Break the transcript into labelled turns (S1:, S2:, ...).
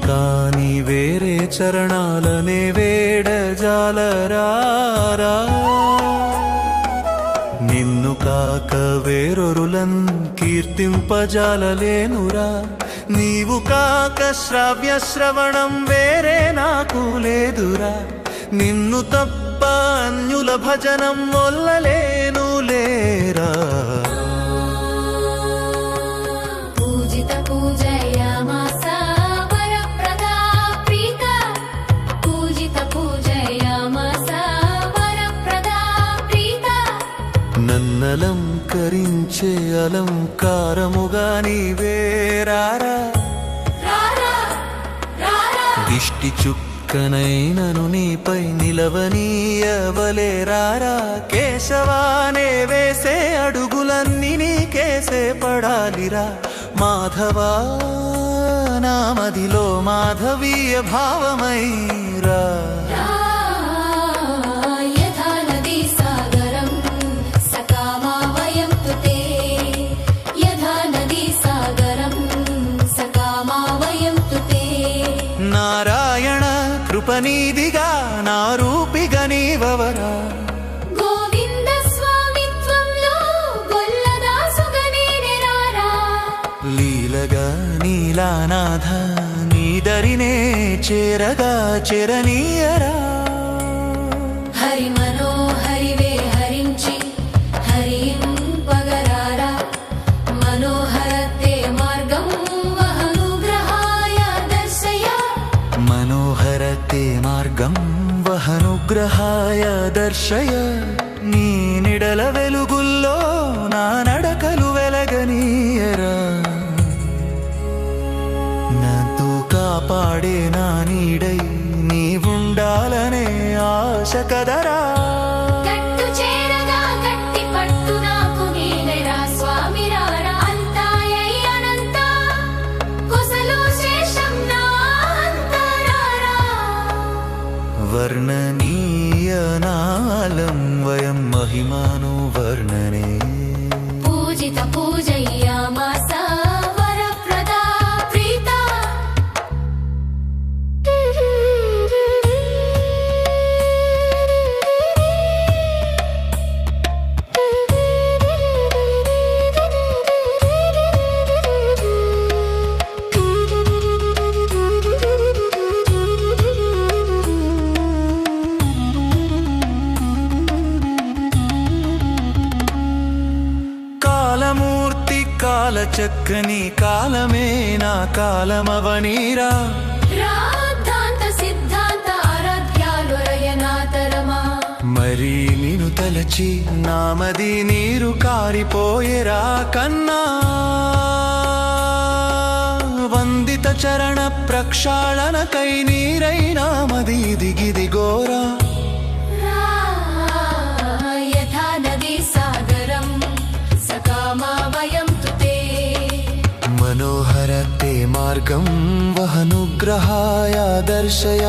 S1: కాని వేరే చరణాలనే వేడజాలరారా నిన్ను కాక వేరొరులన్ కీర్తింపజాలలేనురా నీవు కాక శ్రావ్య శ్రవణం వేరే నాకు లేదురా నిన్ను తప్ప అన్యుల భజనం మొల్లలేను లేరా
S2: పూజిత పూజయామాస వరప్రదా ప్రీత పూజిత పూజయామాస వరప్రదా ప్రీత
S1: నన్నలంకరించే అలంకారముగా నీవేరారా దిష్టి చుక్కనైనను నీపై నిలవనీయవలేరారా కేశవానే వేసే అడుగులన్నీ నీకేసే పడాలిరా మాధవా నామదిలో మాధవీయ భావమైరా
S2: యథా నదీ సాగరం సకామా వయం తుతే యథా నదీ సాగరం సకామా వయం తుతే
S1: నారాయణ కృపనీదిగా నా రూపిగా నీవవరా
S2: గోవింద స్వామిత్వంలో గొల్లదాసుగా నేనెరారా
S1: లీలగా నీలానాథ నీదరినే చేరగా చెరనీయరా
S2: హరి మనోహరివే హరించి హరింపగరారా మనోహరతే మార్గం వహనుగ్రహాయ దర్శయ
S1: మనోహరతే మార్గం వహనుగ్రహాయ దర్శయ నీ నిడల వెలుగుల్లో నా నడకలు వెలగనీయరా నాతో కాపాడే నా నీడై నీవుండాలనే ఆశ కదరా
S2: గట్టు చేరగా గట్టి పట్టు నాకు నీడెరా స్వామి రారా అంతాయై అనంత కుశలో శేషం నా అంతరారా
S1: వర్ణనీయనాలం వయం మహిమాను వర్ణనే
S2: పూజిత పూజయామాస వరప్రదా ప్రీత
S1: కాలమూర్తి కాలచక్కని కాలమే నా కాలమవనీరా
S2: రాద్ధాంత సిద్ధాంత ఆరాధ్యాలురయనాతరమా
S1: మరి నిను తలచి నామది నీరు కారిపోయేరా కన్నా వందిత చరణ ప్రక్షాళనకై నీరై నామది దిగిదిగోరా
S2: యథా నదీ సాగరం సకామా వయం తుతే
S1: మనోహరతే మార్గం వహనుగ్రహాయ దర్శయ